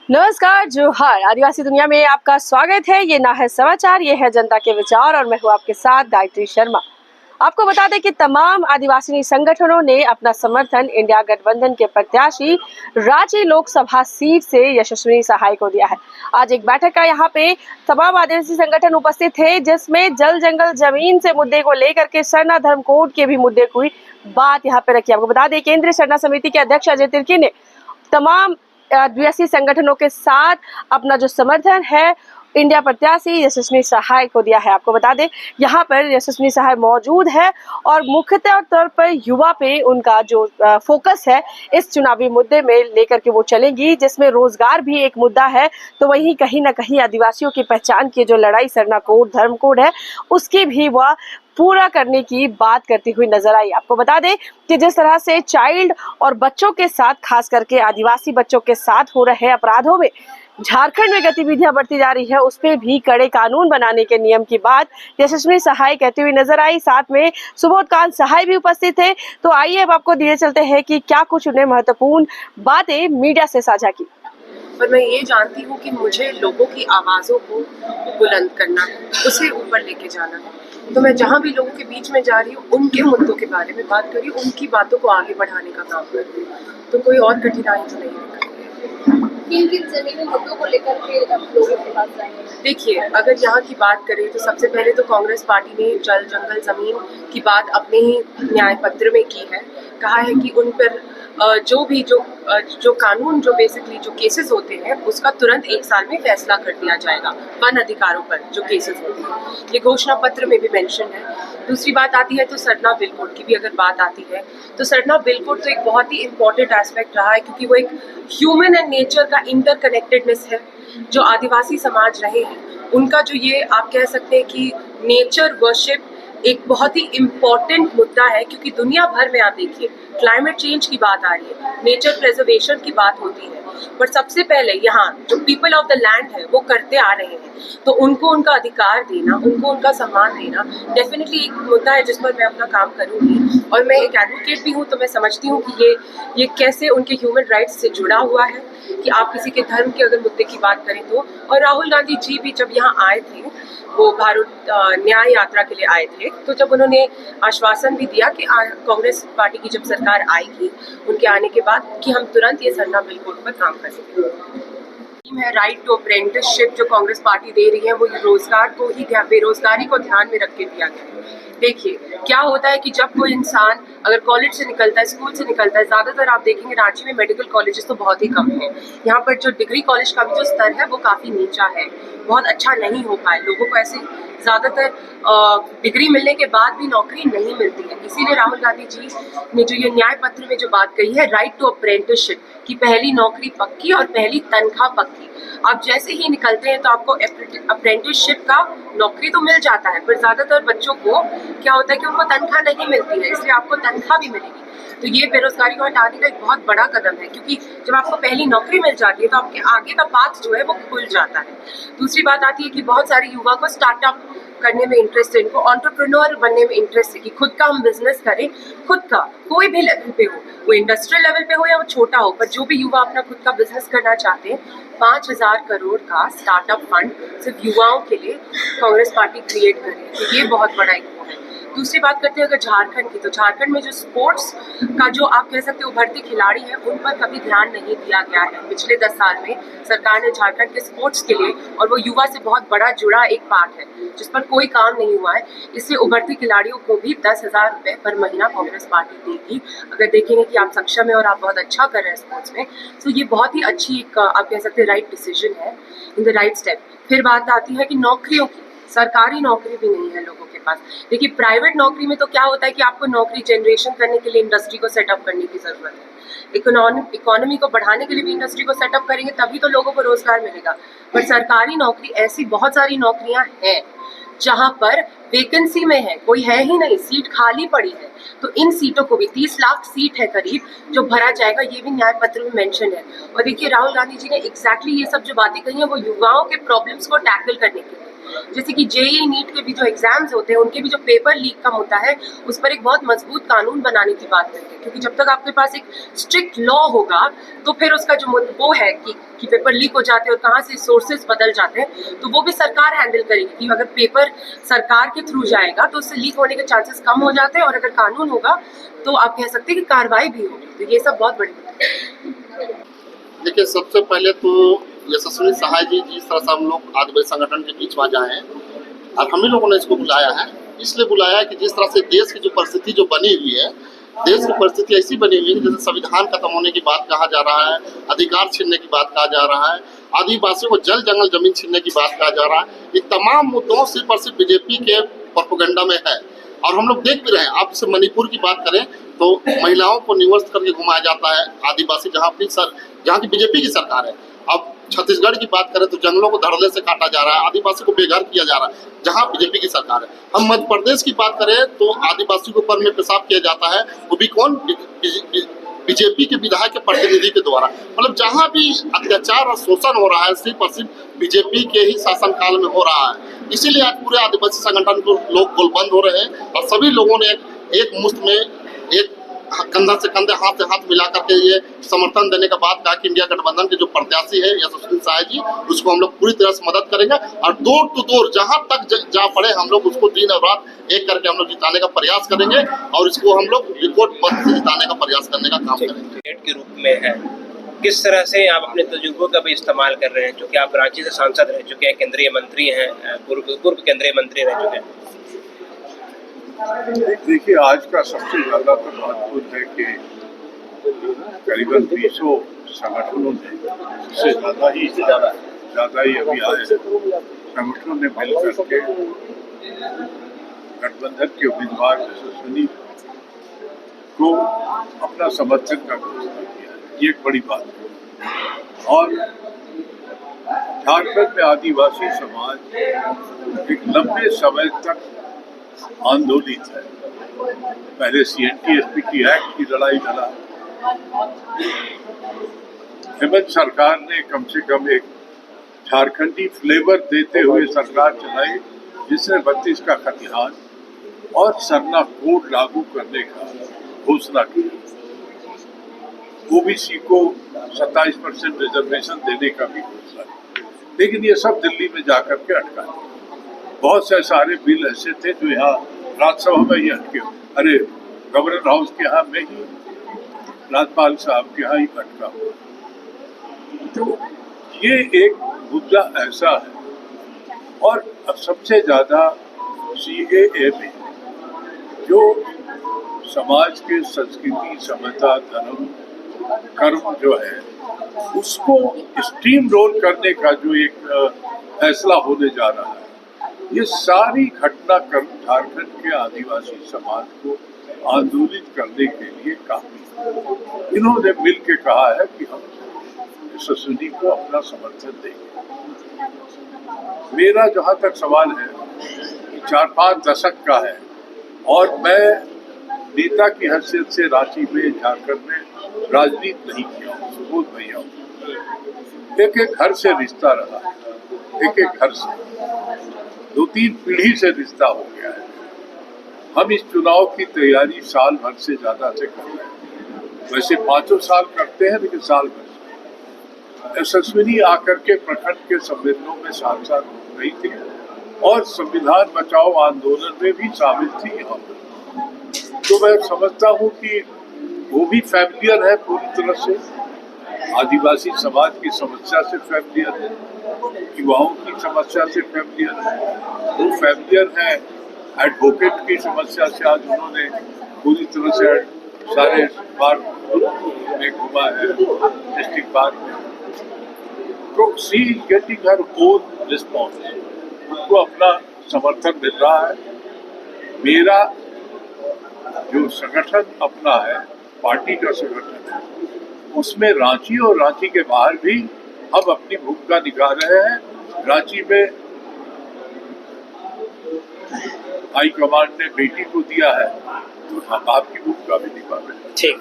नमस्कार, जोहार। आदिवासी दुनिया में आपका स्वागत है। ये ना है समाचार, ये है जनता के विचार और मैं हूँ आपके साथ गायत्री शर्मा। आपको बता दें कि तमाम आदिवासी संगठनों ने अपना समर्थन इंडिया गठबंधन के प्रत्याशी रांची लोकसभा सीट से यशस्विनी सहाय को दिया है। आज एक बैठक का यहाँ पे तमाम आदिवासी संगठन उपस्थित थे, जिसमें जल जंगल जमीन से मुद्दे को लेकर के सरना धर्म कोड के भी मुद्दे की बात यहाँ पे रखी। आपको बता दें केंद्रीय सरना समिति के अध्यक्ष अजय तिर्की ने तमाम आदिवासी संगठनों के साथ अपना जो समर्थन है इंडिया प्रत्याशी यशस्विनी सहाय को दिया है। आपको बता दें यहाँ पर यशस्विनी सहाय मौजूद है और मुख्यतः तौर पर युवा पे उनका जो फोकस है इस चुनावी मुद्दे में लेकर के वो चलेंगी, जिसमें रोजगार भी एक मुद्दा है। तो वहीं कहीं ना कहीं आदिवासियों की पहचान की जो लड़ाई सरना कोड धर्म कोड है उसकी भी वह पूरा करने की बात करती हुई नजर आई। आपको बता दें कि जिस तरह से चाइल्ड और बच्चों के साथ, खास करके आदिवासी बच्चों के साथ हो रहे अपराधों में झारखंड में गतिविधियां बढ़ती जा रही है, उस पर भी कड़े कानून बनाने के नियम की बात यशस्विनी सहाय कहती हुई नजर आई। साथ में सुबोधकांत सहाय भी उपस्थित थे। तो आइए अब आपको दिए चलते हैं कि क्या कुछ उन्हें महत्वपूर्ण बातें मीडिया से साझा की। पर मैं ये जानती हूँ कि मुझे लोगों की आवाज़ों को बुलंद करना है, उसे ऊपर लेके जाना है। तो मैं जहाँ भी लोगों के बीच में जा रही हूँ उनके मुद्दों के बारे में बात कर रही हूँ, उनकी बातों को आगे बढ़ाने का काम कर रही हूँ। तो कोई और कठिनाई तो नहीं है। किन किन जमीनी मुद्दों को लेकर के लोगों के पास जाएंगे? देखिए, अगर यहाँ की बात करें तो सबसे पहले तो कांग्रेस पार्टी ने जल जंगल जमीन की बात अपने ही न्याय पत्र में की है। कहा है कि उन पर जो कानून जो बेसिकली जो केसेस होते हैं उसका तुरंत 1 साल में फैसला कर दिया जाएगा वन अधिकारों पर जो केसेस होते हैं। ये घोषणा पत्र में भी मेंशन है। दूसरी बात आती है तो सरना बिल कोड की भी अगर बात आती है तो सरना बिल कोड तो एक बहुत ही इम्पोर्टेंट एस्पेक्ट रहा है, क्योंकि वो एक ह्यूमन एंड नेचर का इंटरकनेक्टेडनेस है। जो आदिवासी समाज रहे हैं उनका जो ये आप कह सकते हैं कि नेचर वर्शिप एक बहुत ही इम्पॉर्टेंट मुद्दा है, क्योंकि दुनिया भर में आप देखिए क्लाइमेट चेंज की बात आ रही है, नेचर प्रिजर्वेशन की बात होती है, पर सबसे पहले यहाँ जो पीपल ऑफ द लैंड है वो करते आ रहे हैं। तो उनको उनका अधिकार देना, उनको उनका सम्मान देना डेफिनेटली एक मुद्दा है जिस पर मैं अपना काम करूँगी। और मैं एक एडवोकेट भी हूँ, तो मैं समझती हूँ कि ये कैसे उनके ह्यूमन राइट्स से जुड़ा हुआ है कि आप किसी के धर्म के अगर मुद्दे की बात करें तो। और राहुल गांधी जी भी जब यहाँ आए थे, वो भारत न्याय यात्रा के लिए आए थे, तो जब उन्होंने आश्वासन भी दिया कि कांग्रेस पार्टी की जब सरकार आएगी उनके आने के बाद कि हम तुरंत ये सरना बिल कोड पर काम करेंगे। है राइट टू अप्रेंटिसशिप जो कांग्रेस पार्टी दे रही है वो रोजगार को ही बेरोजगारी को ध्यान में रख के दिया गया है। देखिए क्या होता है कि जब कोई इंसान अगर कॉलेज से निकलता है, स्कूल से निकलता है, ज़्यादातर आप देखेंगे रांची में मेडिकल कॉलेजेस तो बहुत ही कम है। यहाँ पर जो डिग्री कॉलेज का भी जो स्तर है वो काफ़ी नीचा है, बहुत अच्छा नहीं हो पाए। लोगों को ऐसे ज़्यादातर डिग्री मिलने के बाद भी नौकरी नहीं मिलती है। इसीलिए राहुल गांधी जी ने जो ये न्याय पत्र में जो बात कही है राइट टू अप्रेंटिसशिप की पहली नौकरी पक्की और पहली तनख्वाह पक्की। आप जैसे ही निकलते हैं तो आपको अप्रेंटिसशिप का नौकरी तो मिल जाता है, पर ज़्यादातर बच्चों को क्या होता है कि उनको तनख्वाह नहीं मिलती है, इसलिए आपको तनख्वाह भी मिलेगी। तो ये बेरोजगारी को हटाने का एक बहुत बड़ा कदम है, क्योंकि जब आपको पहली नौकरी मिल जाती है तो आपके आगे का पाथ जो है वो खुल जाता है। दूसरी बात आती है कि बहुत सारे युवा को स्टार्टअप करने में इंटरेस्ट है, इनको एंटरप्रेन्योर बनने में इंटरेस्ट है कि खुद का हम बिजनेस करें, खुद का कोई भी लेवल पे हो, वो इंडस्ट्रियल लेवल पे हो या वो छोटा हो, पर जो भी युवा अपना खुद का बिजनेस करना चाहते हैं 5,000 करोड़ का स्टार्टअप फंड सिर्फ युवाओं के लिए कांग्रेस पार्टी क्रिएट कर रही है। तो ये बहुत बड़ा एक है। दूसरी बात करते हैं अगर झारखंड की, तो झारखंड में जो स्पोर्ट्स का जो आप कह सकते हो उभरते खिलाड़ी हैं उन पर कभी ध्यान नहीं दिया गया है। पिछले 10 साल में सरकार ने झारखंड के स्पोर्ट्स के लिए, और वो युवा से बहुत बड़ा जुड़ा एक पार्ट है जिस पर कोई काम नहीं हुआ है, इससे उभरते खिलाड़ियों को भी 10,000 रुपये पर महीना कांग्रेस पार्टी देगी। अगर देखेंगे कि आप सक्षम है और आप बहुत अच्छा कर रहे हैं स्पोर्ट्स में, तो ये बहुत ही अच्छी एक आप कह सकते हैं राइट डिसीजन है, इन द राइट स्टेप। फिर बात आती है कि नौकरियों की, सरकारी नौकरी भी नहीं है लोगों के पास। देखिए प्राइवेट नौकरी में तो क्या होता है कि आपको नौकरी जनरेशन करने के लिए इंडस्ट्री को सेटअप करने की जरूरत है। इकोनॉमी को बढ़ाने के लिए भी इंडस्ट्री को सेटअप करेंगे तभी तो लोगों को रोजगार मिलेगा। पर सरकारी नौकरी ऐसी बहुत सारी नौकरियां हैं जहां पर वैकेंसी में है, कोई है ही नहीं, सीट खाली पड़ी है। तो इन सीटों को भी 30 लाख सीट है करीब जो भरा जाएगा, ये भी न्याय पत्र में मेंशन है। और देखिए राहुल गांधी जी ने एग्जैक्टली ये सब जो बातें कही हैं वो युवाओं के प्रॉब्लम्स को टैकल करने के लिए, जैसे कि जेईई नीट के भी जो एग्जाम्स होते हैं उनके भी जो पेपर लीक का मुद्दा है उस पर एक बहुत मजबूत कानून बनाने की बात करते हैं, क्योंकि जब तक आपके पास एक स्ट्रिक्ट लॉ होगा तो फिर उसका जो वो है कि पेपर लीक हो जाते हैं और कहाँ से सोर्सेज बदल जाते हैं तो वो भी सरकार हैंडल करेगी कि अगर पेपर सरकार के थ्रू जाएगा तो उससे लीक होने के चांसेस कम हो जाते हैं, और अगर कानून होगा तो आप कह सकते हैं कि कार्रवाई भी होगी। तो ये सब बहुत बड़ी बात है। देखिए, सबसे पहले तो यशस्वी सहाय जी जिस तरह से हम लोग आदिवासी संगठन के बीच में जाए और हम ही लोगों ने इसको बुलाया है, इसलिए बुलाया है कि जिस तरह से देश की जो परिस्थिति जो बनी हुई है, देश की परिस्थिति ऐसी बनी हुई है जैसे संविधान खत्म होने की बात कहा जा रहा है, अधिकार छीनने की बात कहा जा रहा है, आदिवासियों को जल जंगल जमीन छीनने की बात कहा जा रहा है। ये तमाम मुद्दों सिर्फ और सिर्फ बीजेपी के प्रोपेगेंडा में है और हम लोग देख भी रहे हैं। आप जैसे मणिपुर की बात करें तो महिलाओं को निवर्स्त करके घुमाया जाता है, आदिवासी जहाँ की बीजेपी की सरकार है। अब छत्तीसगढ़ की बात करें तो जंगलों को धड़ल्ले से काटा जा रहा है, आदिवासी को बेघर किया जा रहा है जहाँ बीजेपी की सरकार है। हम मध्य प्रदेश की बात करें तो आदिवासी के ऊपर में पेशाब किया जाता है, वो भी कौन, बीजेपी के विधायक के प्रतिनिधि के द्वारा। मतलब जहाँ भी अत्याचार और शोषण हो रहा है सिर्फ और सिर्फ बीजेपी के ही शासनकाल में हो रहा है। इसीलिए आज पूरे आदिवासी संगठन को लोग गोलबंद हो रहे हैं और सभी लोगों ने एक मुश्त में एक कंधा से कंधे हाथ से हाथ मिला करके ये समर्थन देने का बात कहा कि इंडिया गठबंधन के जो प्रत्याशी है यशस्वी सहाय जी, उसको हम लोग पूरी तरह से मदद करेंगे और डोर टू डोर जहां तक जा पड़े हम लोग उसको दिन और रात एक करके हम लोग जिताने का प्रयास करेंगे और इसको हम लोग रिकॉर्ड मत से जिताने का प्रयास करने का काम करेंगे। के रूप में है, किस तरह से आप अपने तजुर्बों का भी इस्तेमाल कर रहे हैं, क्योंकि आप रांची से सांसद रह चुके हैं, केंद्रीय मंत्री हैं, पूर्व केंद्रीय मंत्री रह चुके हैं। देखिए, आज का सबसे ज़्यादा तो महत्वपूर्ण है कि करीबन 200 संगठनों ने, इससे ज़्यादा ही अभी आए संगठनों ने मिल करके गठबंधन के उम्मीदवार यशस्वी को अपना समर्थन का घोषणा किया है। ये एक बड़ी बात है। और झारखंड में आदिवासी समाज एक लंबे समय तक आंदोलित है। पहले CNTSP की एक्ट की लड़ाई लड़ा, हेमंत सरकार ने कम से कम एक झारखंडी फ्लेवर देते हुए सरकार चलाई जिसने 32 का खतिहान और सरना कोड लागू करने का घोषणा की। OBC को 27% रिजर्वेशन देने का भी घोषणा की, लेकिन ये सब दिल्ली में जाकर के अटका दिया। बहुत से सारे बिल ऐसे थे जो यहाँ राज्यसभा में ही अटके, अरे गवर्नर हाउस के यहाँ में ही राज्यपाल साहब के यहाँ ही अटका हुआ। तो ये एक मुद्दा ऐसा है। और अब सबसे ज्यादा CAA में जो समाज के संस्कृति, सभ्यता, धर्म, कर्म जो है उसको स्टीम रोल करने का जो एक फैसला होने जा रहा है, ये सारी घटनाक्रम झारखंड के आदिवासी समाज को आंदोलित करने के लिए काफी। इन्होंने मिल के कहा है कि हम यशस्वी को अपना समर्थन देंगे। मेरा जहाँ तक सवाल है 4-5 दशक का है और मैं नेता की हैसियत से रांची में, झारखंड में राजनीति नहीं किया हूँ, सुबोध भैया हूँ। एक घर से रिश्ता रहा है, एक घर से 2-3 पीढ़ी से रिश्ता हो गया है। हम इस चुनाव की तैयारी साल भर से ज्यादा से कर रहे हैं। वैसे 5 साल करते हैं, लेकिन साल भर से यशस्वी आकर के प्रखंड के सम्मेलनों में सांसद हो गई थी और संविधान बचाओ आंदोलन में भी शामिल थी यहाँ पर। तो मैं समझता हूँ कि वो भी फैमिलियर है, पूरी तरह से आदिवासी समाज की समस्या से फैमिलियर है, युवाओं की समस्या से फैमिलियर है, वो फैमिलियर है एडवोकेट की समस्या से। आज उन्होंने पूरी तरह से सारे पार्क में घुमा है, डिस्ट्रिक्ट पार्क में। तो सी गेटिंग हर ओन रिस्पॉन्स, उनको अपना समर्थन मिल रहा है। मेरा जो संगठन अपना है, पार्टी का संगठन है, उसमें रांची और रांची के बाहर भी हम अपनी भूमिका निभा रहे हैं। रांची में हाई कमांड ने बेटी को दिया है तो हम आपकी भूमिका भी निभा रहे हैं। ठीक।